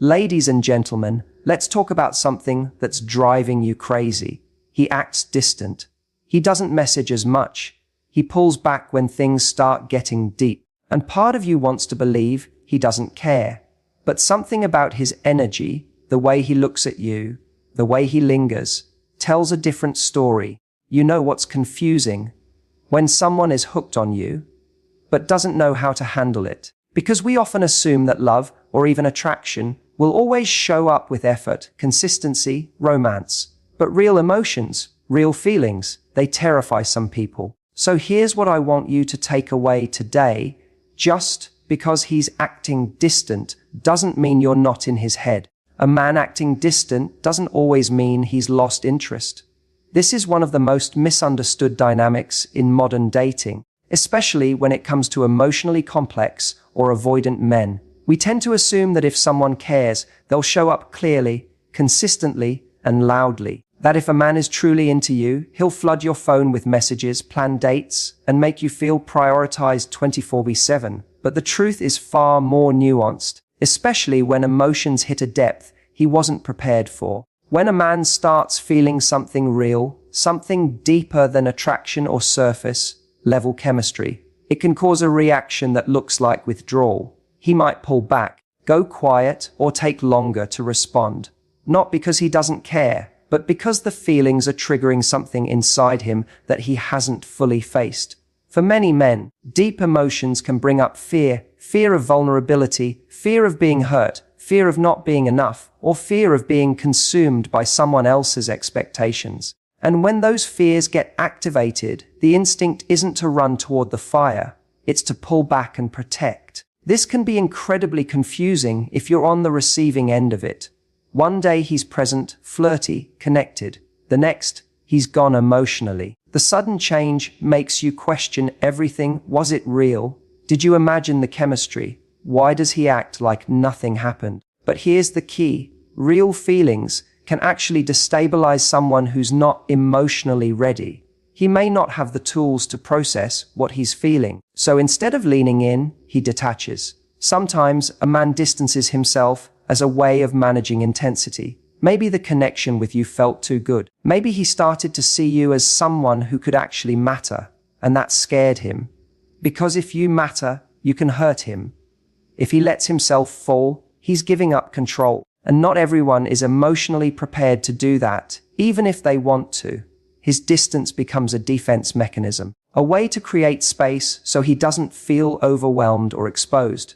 Ladies and gentlemen, let's talk about something that's driving you crazy. He acts distant. He doesn't message as much. He pulls back when things start getting deep. And part of you wants to believe he doesn't care. But something about his energy, the way he looks at you, the way he lingers, tells a different story. You know what's confusing? When someone is hooked on you, but doesn't know how to handle it. Because we often assume that love, or even attraction, will always show up with effort, consistency, romance. But real emotions, real feelings, they terrify some people. So here's what I want you to take away today. Just because he's acting distant doesn't mean you're not in his head. A man acting distant doesn't always mean he's lost interest. This is one of the most misunderstood dynamics in modern dating, especially when it comes to emotionally complex or avoidant men. We tend to assume that if someone cares, they'll show up clearly, consistently, and loudly. That if a man is truly into you, he'll flood your phone with messages, plan dates, and make you feel prioritized 24/7. But the truth is far more nuanced, especially when emotions hit a depth he wasn't prepared for. When a man starts feeling something real, something deeper than attraction or surface level chemistry, it can cause a reaction that looks like withdrawal. He might pull back, go quiet, or take longer to respond. Not because he doesn't care, but because the feelings are triggering something inside him that he hasn't fully faced. For many men, deep emotions can bring up fear, fear of vulnerability, fear of being hurt, fear of not being enough, or fear of being consumed by someone else's expectations. And when those fears get activated, the instinct isn't to run toward the fire, it's to pull back and protect. This can be incredibly confusing if you're on the receiving end of it. One day he's present, flirty, connected. The next, he's gone emotionally. The sudden change makes you question everything. Was it real? Did you imagine the chemistry? Why does he act like nothing happened? But here's the key. Real feelings can actually destabilize someone who's not emotionally ready. He may not have the tools to process what he's feeling. So instead of leaning in, he detaches. Sometimes a man distances himself as a way of managing intensity. Maybe the connection with you felt too good. Maybe he started to see you as someone who could actually matter, and that scared him. Because if you matter, you can hurt him. If he lets himself fall, he's giving up control. And not everyone is emotionally prepared to do that, even if they want to. His distance becomes a defense mechanism, a way to create space so he doesn't feel overwhelmed or exposed.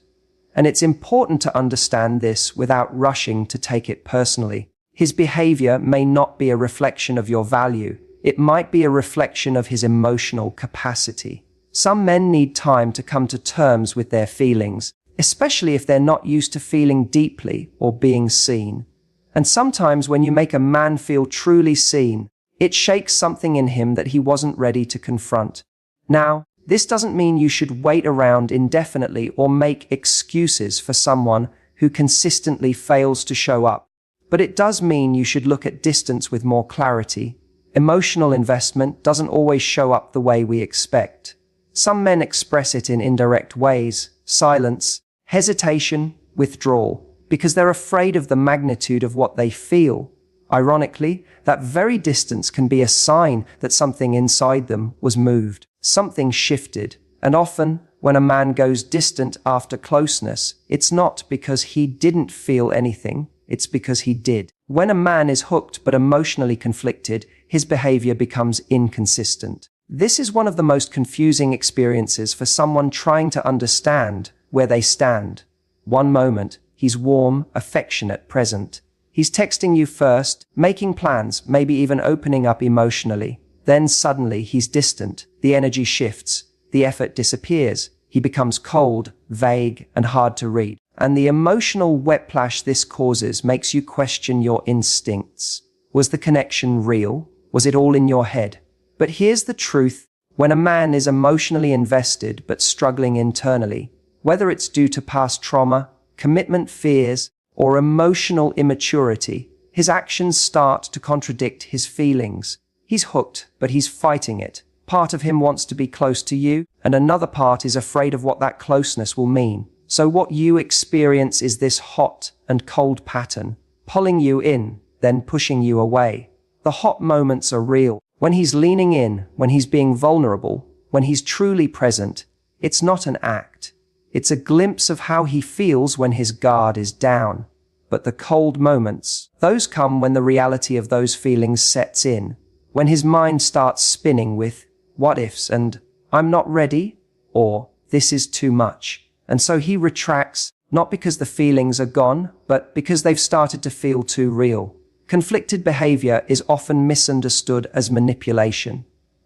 And it's important to understand this without rushing to take it personally. His behavior may not be a reflection of your value. It might be a reflection of his emotional capacity. Some men need time to come to terms with their feelings, especially if they're not used to feeling deeply or being seen. And sometimes when you make a man feel truly seen, it shakes something in him that he wasn't ready to confront. Now, this doesn't mean you should wait around indefinitely or make excuses for someone who consistently fails to show up. But it does mean you should look at distance with more clarity. Emotional investment doesn't always show up the way we expect. Some men express it in indirect ways: silence, hesitation, withdrawal, because they're afraid of the magnitude of what they feel. Ironically, that very distance can be a sign that something inside them was moved. Something shifted. And often, when a man goes distant after closeness, it's not because he didn't feel anything, it's because he did. When a man is hooked but emotionally conflicted, his behavior becomes inconsistent. This is one of the most confusing experiences for someone trying to understand where they stand. One moment, he's warm, affectionate, present. He's texting you first, making plans, maybe even opening up emotionally. Then suddenly he's distant. The energy shifts. The effort disappears. He becomes cold, vague, and hard to read. And the emotional whiplash this causes makes you question your instincts. Was the connection real? Was it all in your head? But here's the truth. When a man is emotionally invested but struggling internally, whether it's due to past trauma, commitment fears, or emotional immaturity, his actions start to contradict his feelings. He's hooked, but he's fighting it. Part of him wants to be close to you, and another part is afraid of what that closeness will mean. So what you experience is this hot and cold pattern, pulling you in, then pushing you away. The hot moments are real. When he's leaning in, when he's being vulnerable, when he's truly present, it's not an act. It's a glimpse of how he feels when his guard is down. But the cold moments, those come when the reality of those feelings sets in, when his mind starts spinning with what ifs and I'm not ready, or this is too much. And so he retracts, not because the feelings are gone, but because they've started to feel too real. Conflicted behavior is often misunderstood as manipulation.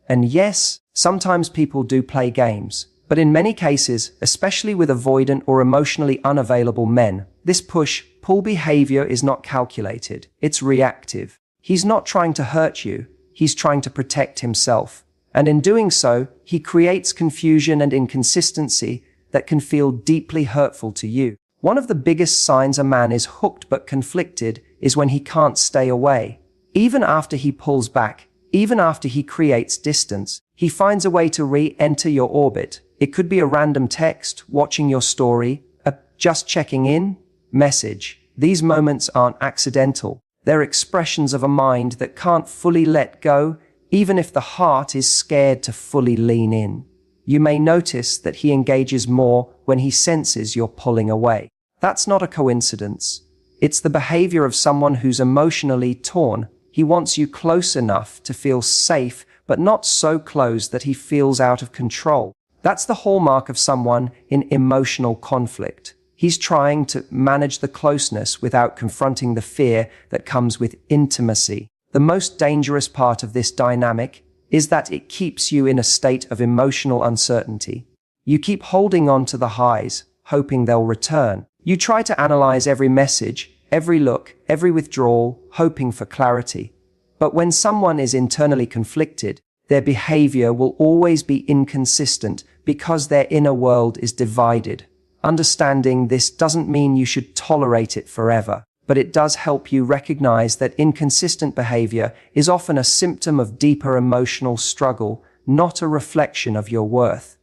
And yes, sometimes people do play games, but in many cases, especially with avoidant or emotionally unavailable men, this push-pull behavior is not calculated, it's reactive. He's not trying to hurt you, he's trying to protect himself. And in doing so, he creates confusion and inconsistency that can feel deeply hurtful to you. One of the biggest signs a man is hooked but conflicted is when he can't stay away. Even after he pulls back, even after he creates distance, he finds a way to re-enter your orbit. It could be a random text, watching your story, a just checking in message. These moments aren't accidental. They're expressions of a mind that can't fully let go, even if the heart is scared to fully lean in. You may notice that he engages more when he senses you're pulling away. That's not a coincidence. It's the behavior of someone who's emotionally torn. He wants you close enough to feel safe, but not so close that he feels out of control. That's the hallmark of someone in emotional conflict. He's trying to manage the closeness without confronting the fear that comes with intimacy. The most dangerous part of this dynamic is that it keeps you in a state of emotional uncertainty. You keep holding on to the highs, hoping they'll return. You try to analyze every message, every look, every withdrawal, hoping for clarity. But when someone is internally conflicted, their behavior will always be inconsistent because their inner world is divided. Understanding this doesn't mean you should tolerate it forever, but it does help you recognize that inconsistent behavior is often a symptom of deeper emotional struggle, not a reflection of your worth.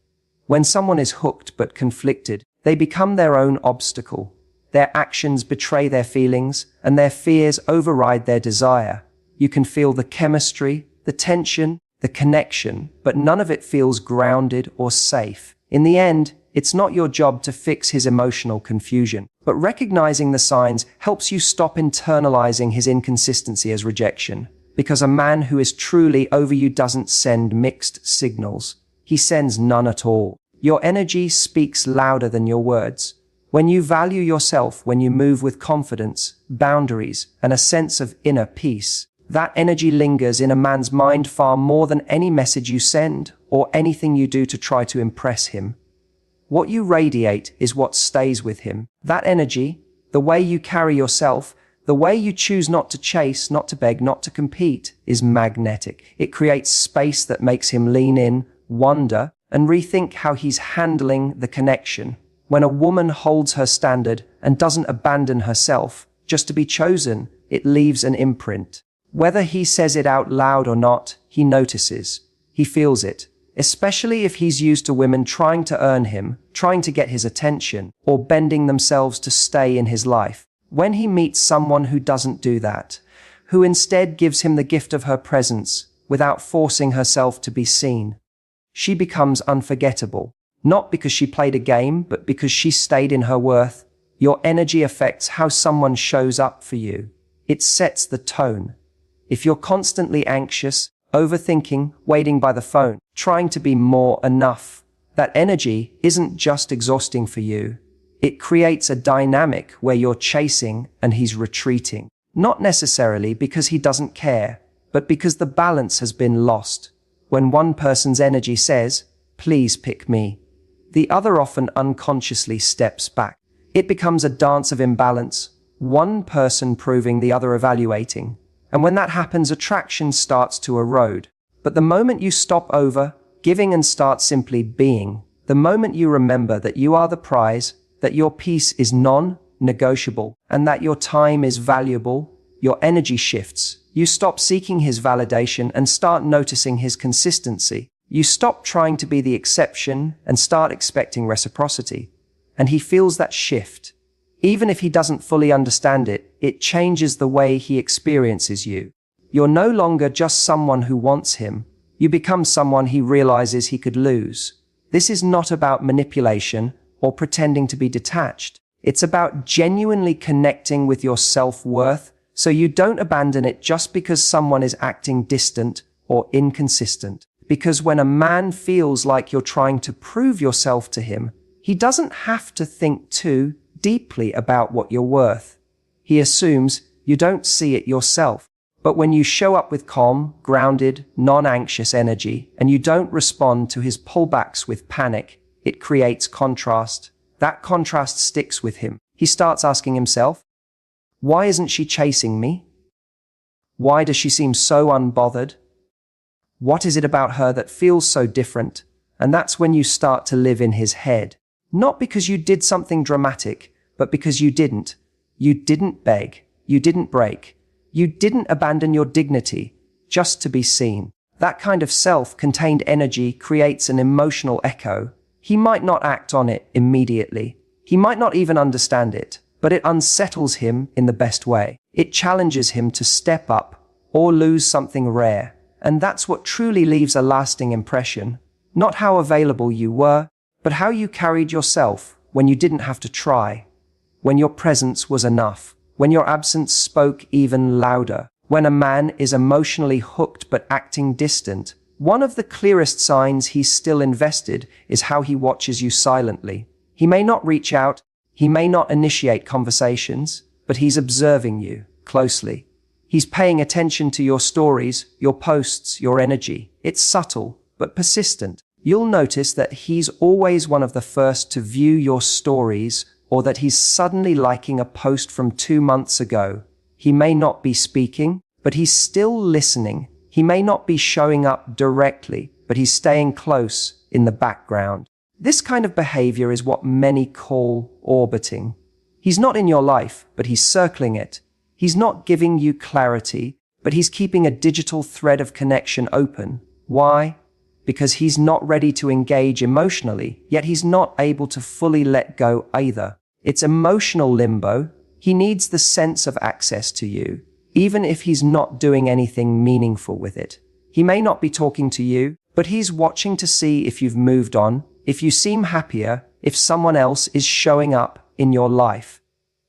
When someone is hooked but conflicted, they become their own obstacle. Their actions betray their feelings, and their fears override their desire. You can feel the chemistry, the tension, the connection, but none of it feels grounded or safe. In the end, it's not your job to fix his emotional confusion, but recognizing the signs helps you stop internalizing his inconsistency as rejection. Because a man who is truly over you doesn't send mixed signals. He sends none at all. Your energy speaks louder than your words. When you value yourself, when you move with confidence, boundaries, and a sense of inner peace, that energy lingers in a man's mind far more than any message you send or anything you do to try to impress him. What you radiate is what stays with him. That energy, the way you carry yourself, the way you choose not to chase, not to beg, not to compete, is magnetic. It creates space that makes him lean in, wonder, and rethink how he's handling the connection. When a woman holds her standard and doesn't abandon herself just to be chosen, it leaves an imprint. Whether he says it out loud or not, he notices. He feels it. Especially if he's used to women trying to earn him, trying to get his attention, or bending themselves to stay in his life. When he meets someone who doesn't do that, who instead gives him the gift of her presence without forcing herself to be seen, she becomes unforgettable. Not because she played a game, but because she stayed in her worth. Your energy affects how someone shows up for you. It sets the tone. If you're constantly anxious, overthinking, waiting by the phone, trying to be more enough, that energy isn't just exhausting for you. It creates a dynamic where you're chasing and he's retreating. Not necessarily because he doesn't care, but because the balance has been lost. When one person's energy says, "Please pick me," the other often unconsciously steps back. It becomes a dance of imbalance, one person proving, the other evaluating. And when that happens, attraction starts to erode. But the moment you stop over giving and start simply being, the moment you remember that you are the prize, that your peace is non-negotiable, and that your time is valuable, your energy shifts. You stop seeking his validation and start noticing his consistency. You stop trying to be the exception and start expecting reciprocity. and he feels that shift. Even if he doesn't fully understand it, it changes the way he experiences you. You're no longer just someone who wants him. You become someone he realizes he could lose. This is not about manipulation or pretending to be detached. It's about genuinely connecting with your self-worth, so you don't abandon it just because someone is acting distant or inconsistent. Because when a man feels like you're trying to prove yourself to him, he doesn't have to think too deeply about what you're worth. He assumes you don't see it yourself. But when you show up with calm, grounded, non-anxious energy, and you don't respond to his pullbacks with panic, it creates contrast. That contrast sticks with him. He starts asking himself, why isn't she chasing me? Why does she seem so unbothered? What is it about her that feels so different? And that's when you start to live in his head. Not because you did something dramatic, but because you didn't. You didn't beg. You didn't break. You didn't abandon your dignity just to be seen. That kind of self-contained energy creates an emotional echo. He might not act on it immediately. He might not even understand it, but it unsettles him in the best way. It challenges him to step up or lose something rare. And that's what truly leaves a lasting impression. Not how available you were, but how you carried yourself when you didn't have to try. When your presence was enough. When your absence spoke even louder. When a man is emotionally hooked but acting distant, one of the clearest signs he's still invested is how he watches you silently. He may not reach out, he may not initiate conversations, but he's observing you closely. He's paying attention to your stories, your posts, your energy. It's subtle, but persistent. You'll notice that he's always one of the first to view your stories, or that he's suddenly liking a post from 2 months ago. He may not be speaking, but he's still listening. He may not be showing up directly, but he's staying close in the background. This kind of behavior is what many call orbiting. He's not in your life, but he's circling it. He's not giving you clarity, but he's keeping a digital thread of connection open. Why? Because he's not ready to engage emotionally, yet he's not able to fully let go either. It's emotional limbo. He needs the sense of access to you, even if he's not doing anything meaningful with it. He may not be talking to you, but he's watching to see if you've moved on, if you seem happier, if someone else is showing up in your life.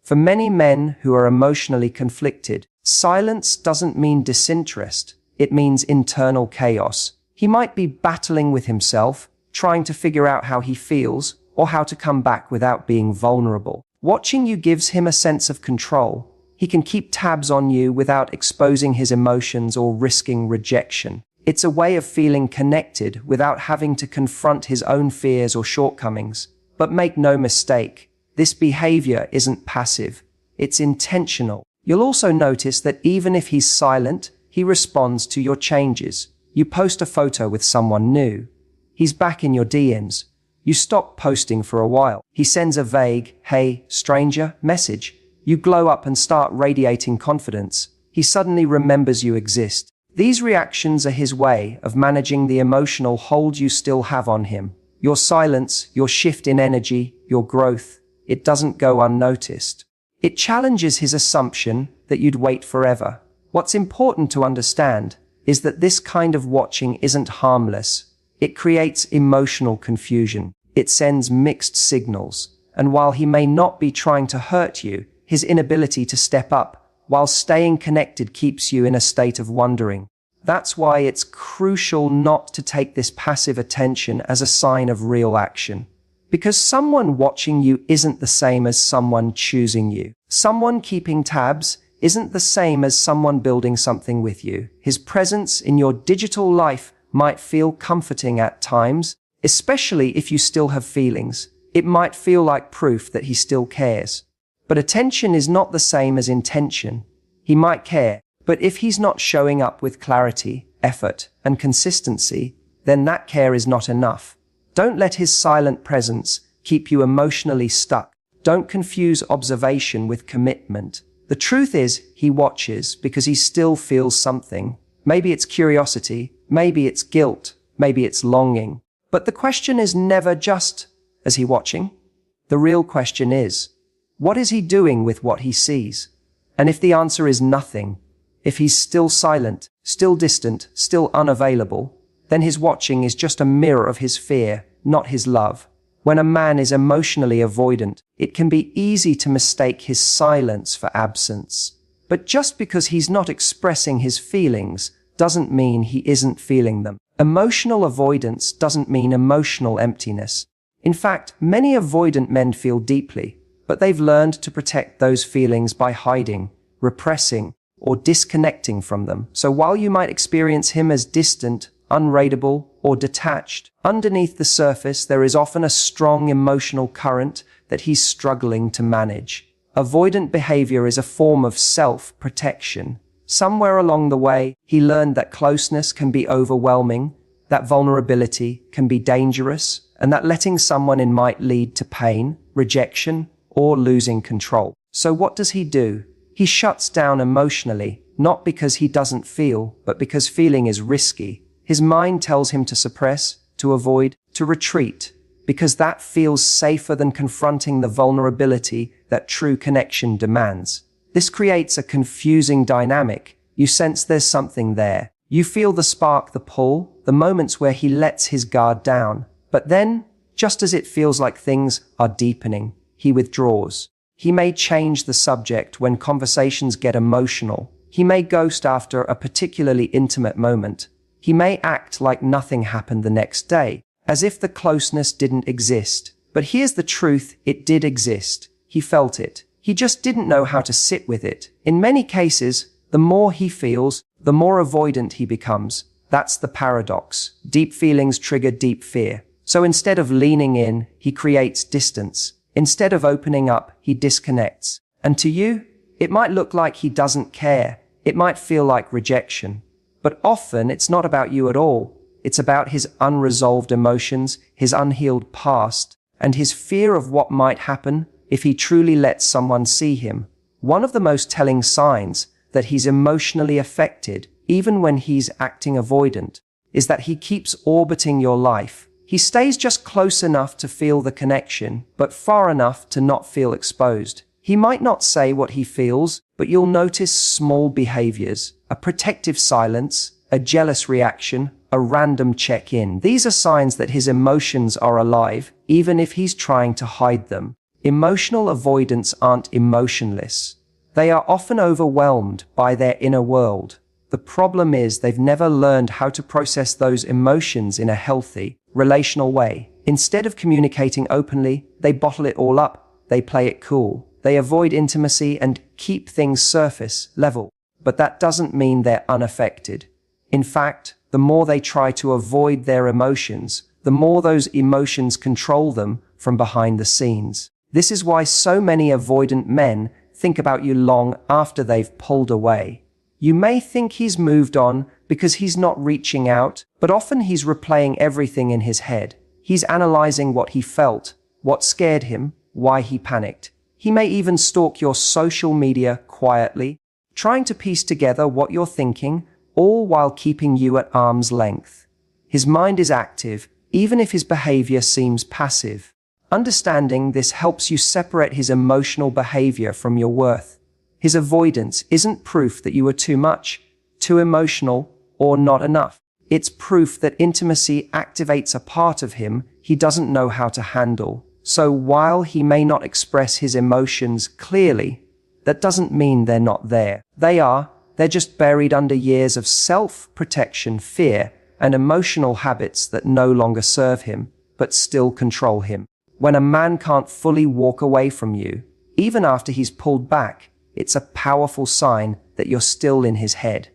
For many men who are emotionally conflicted, silence doesn't mean disinterest. It means internal chaos. He might be battling with himself, trying to figure out how he feels, or how to come back without being vulnerable. Watching you gives him a sense of control. He can keep tabs on you without exposing his emotions or risking rejection. It's a way of feeling connected without having to confront his own fears or shortcomings. But make no mistake, this behavior isn't passive. It's intentional. You'll also notice that even if he's silent, he responds to your changes. You post a photo with someone new. He's back in your DMs. You stop posting for a while. He sends a vague, "Hey, stranger," message. You glow up and start radiating confidence. He suddenly remembers you exist. These reactions are his way of managing the emotional hold you still have on him. Your silence, your shift in energy, your growth, it doesn't go unnoticed. It challenges his assumption that you'd wait forever. What's important to understand is that this kind of watching isn't harmless. It creates emotional confusion. It sends mixed signals. And while he may not be trying to hurt you, his inability to step up while staying connected keeps you in a state of wondering. That's why it's crucial not to take this passive attention as a sign of real action. Because someone watching you isn't the same as someone choosing you. Someone keeping tabs isn't the same as someone building something with you. His presence in your digital life might feel comforting at times, especially if you still have feelings. It might feel like proof that he still cares. But attention is not the same as intention. He might care, but if he's not showing up with clarity, effort, and consistency, then that care is not enough. Don't let his silent presence keep you emotionally stuck. Don't confuse observation with commitment. The truth is, he watches because he still feels something. Maybe it's curiosity, maybe it's guilt, maybe it's longing. But the question is never just, is he watching? The real question is, what is he doing with what he sees? And if the answer is nothing, if he's still silent, still distant, still unavailable, then his watching is just a mirror of his fear, not his love. When a man is emotionally avoidant, it can be easy to mistake his silence for absence. But just because he's not expressing his feelings doesn't mean he isn't feeling them. Emotional avoidance doesn't mean emotional emptiness. In fact, many avoidant men feel deeply, but they've learned to protect those feelings by hiding, repressing, or disconnecting from them. So while you might experience him as distant, unreadable, or detached, underneath the surface there is often a strong emotional current that he's struggling to manage. Avoidant behavior is a form of self-protection. Somewhere along the way, he learned that closeness can be overwhelming, that vulnerability can be dangerous, and that letting someone in might lead to pain, rejection, or losing control. So what does he do? He shuts down emotionally, not because he doesn't feel, but because feeling is risky. His mind tells him to suppress, to avoid, to retreat, because that feels safer than confronting the vulnerability that true connection demands. This creates a confusing dynamic. You sense there's something there. You feel the spark, the pull, the moments where he lets his guard down. But then, just as it feels like things are deepening, he withdraws. He may change the subject when conversations get emotional. He may ghost after a particularly intimate moment. He may act like nothing happened the next day, as if the closeness didn't exist. But here's the truth, it did exist. He felt it. He just didn't know how to sit with it. In many cases, the more he feels, the more avoidant he becomes. That's the paradox. Deep feelings trigger deep fear. So instead of leaning in, he creates distance. Instead of opening up, he disconnects. And to you, it might look like he doesn't care. It might feel like rejection. But often it's not about you at all. It's about his unresolved emotions, his unhealed past, and his fear of what might happen if he truly lets someone see him. One of the most telling signs that he's emotionally affected, even when he's acting avoidant, is that he keeps orbiting your life. He stays just close enough to feel the connection, but far enough to not feel exposed. He might not say what he feels, but you'll notice small behaviors, a protective silence, a jealous reaction, a random check-in. These are signs that his emotions are alive, even if he's trying to hide them. Emotional avoidants aren't emotionless. They are often overwhelmed by their inner world. The problem is they've never learned how to process those emotions in a healthy, relational way. Instead of communicating openly, they bottle it all up. They play it cool. They avoid intimacy and keep things surface level. But that doesn't mean they're unaffected. In fact, the more they try to avoid their emotions, the more those emotions control them from behind the scenes. This is why so many avoidant men think about you long after they've pulled away. You may think he's moved on because he's not reaching out, but often he's replaying everything in his head. He's analyzing what he felt, what scared him, why he panicked. He may even stalk your social media quietly, trying to piece together what you're thinking, all while keeping you at arm's length. His mind is active, even if his behavior seems passive. Understanding this helps you separate his emotional behavior from your worth. His avoidance isn't proof that you are too much, too emotional, or not enough. It's proof that intimacy activates a part of him he doesn't know how to handle. So while he may not express his emotions clearly, that doesn't mean they're not there. They're just buried under years of self-protection, fear, and emotional habits that no longer serve him, but still control him. When a man can't fully walk away from you, even after he's pulled back, it's a powerful sign that you're still in his head.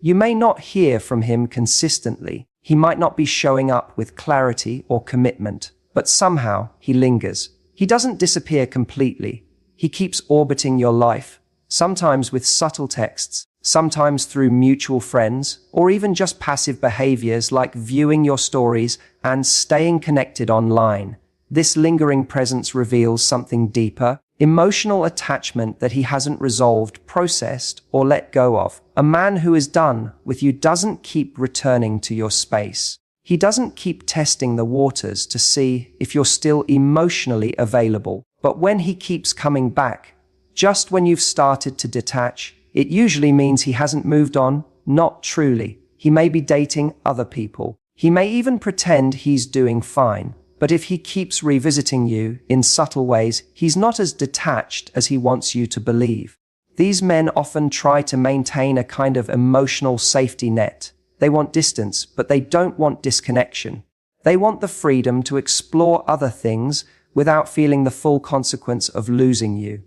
You may not hear from him consistently. He might not be showing up with clarity or commitment, but somehow he lingers. He doesn't disappear completely. He keeps orbiting your life, sometimes with subtle texts, sometimes through mutual friends, or even just passive behaviors like viewing your stories and staying connected online. This lingering presence reveals something deeper, emotional attachment that he hasn't resolved, processed, or let go of. A man who is done with you doesn't keep returning to your space. He doesn't keep testing the waters to see if you're still emotionally available. But when he keeps coming back, just when you've started to detach, it usually means he hasn't moved on, not truly. He may be dating other people. He may even pretend he's doing fine. But if he keeps revisiting you in subtle ways, he's not as detached as he wants you to believe. These men often try to maintain a kind of emotional safety net. They want distance, but they don't want disconnection. They want the freedom to explore other things without feeling the full consequence of losing you.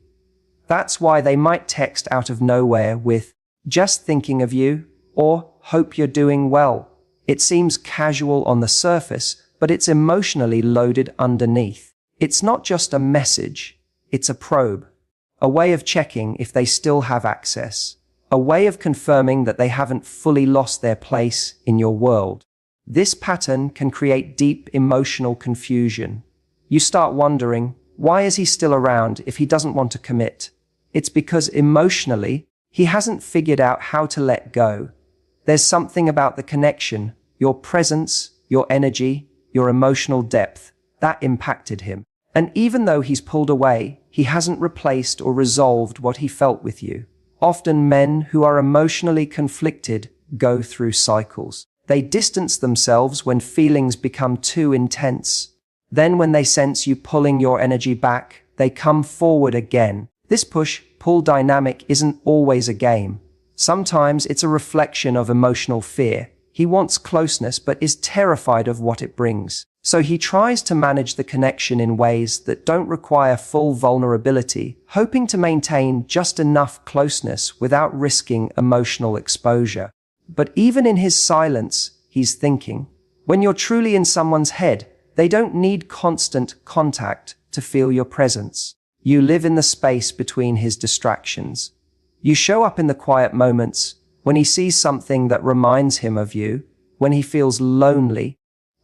That's why they might text out of nowhere with, "Just thinking of you," or "Hope you're doing well." It seems casual on the surface, but it's emotionally loaded underneath. It's not just a message, it's a probe. A way of checking if they still have access. A way of confirming that they haven't fully lost their place in your world. This pattern can create deep emotional confusion. You start wondering, why is he still around if he doesn't want to commit? It's because emotionally, he hasn't figured out how to let go. There's something about the connection, your presence, your energy, your emotional depth, that impacted him. And even though he's pulled away, he hasn't replaced or resolved what he felt with you. Often men who are emotionally conflicted go through cycles. They distance themselves when feelings become too intense. Then when they sense you pulling your energy back, they come forward again. This push-pull dynamic isn't always a game. Sometimes it's a reflection of emotional fear. He wants closeness but is terrified of what it brings. So he tries to manage the connection in ways that don't require full vulnerability, hoping to maintain just enough closeness without risking emotional exposure. But even in his silence, he's thinking. When you're truly in someone's head, they don't need constant contact to feel your presence. You live in the space between his distractions. You show up in the quiet moments, when he sees something that reminds him of you, when he feels lonely,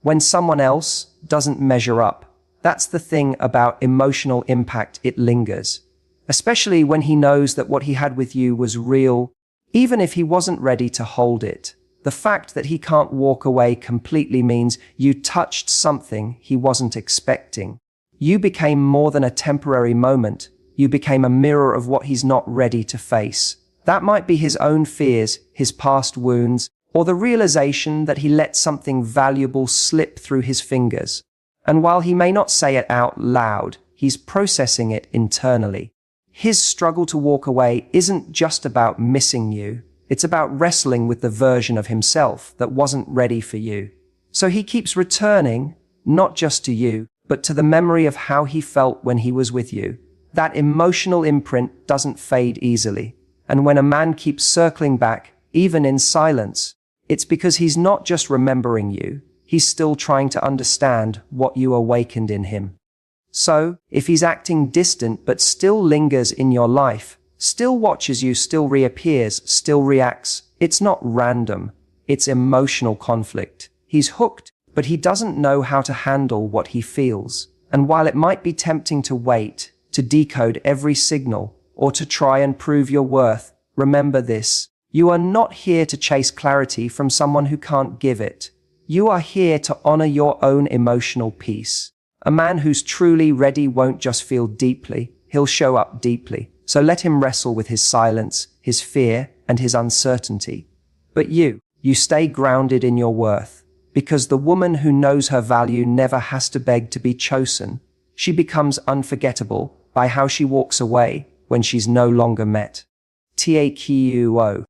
when someone else doesn't measure up. That's the thing about emotional impact, it lingers. Especially when he knows that what he had with you was real, even if he wasn't ready to hold it. The fact that he can't walk away completely means you touched something he wasn't expecting. You became more than a temporary moment. You became a mirror of what he's not ready to face. That might be his own fears, his past wounds, or the realization that he let something valuable slip through his fingers. And while he may not say it out loud, he's processing it internally. His struggle to walk away isn't just about missing you. It's about wrestling with the version of himself that wasn't ready for you. So he keeps returning, not just to you, but to the memory of how he felt when he was with you. That emotional imprint doesn't fade easily. And when a man keeps circling back, even in silence, it's because he's not just remembering you, he's still trying to understand what you awakened in him. So, if he's acting distant but still lingers in your life, still watches you, still reappears, still reacts, it's not random, it's emotional conflict. He's hooked, but he doesn't know how to handle what he feels. And while it might be tempting to wait, to decode every signal, or to try and prove your worth, remember this. You are not here to chase clarity from someone who can't give it. You are here to honor your own emotional peace. A man who's truly ready won't just feel deeply, he'll show up deeply. So let him wrestle with his silence, his fear, and his uncertainty. But you stay grounded in your worth, because the woman who knows her value never has to beg to be chosen. She becomes unforgettable by how she walks away when she's no longer met. TAQO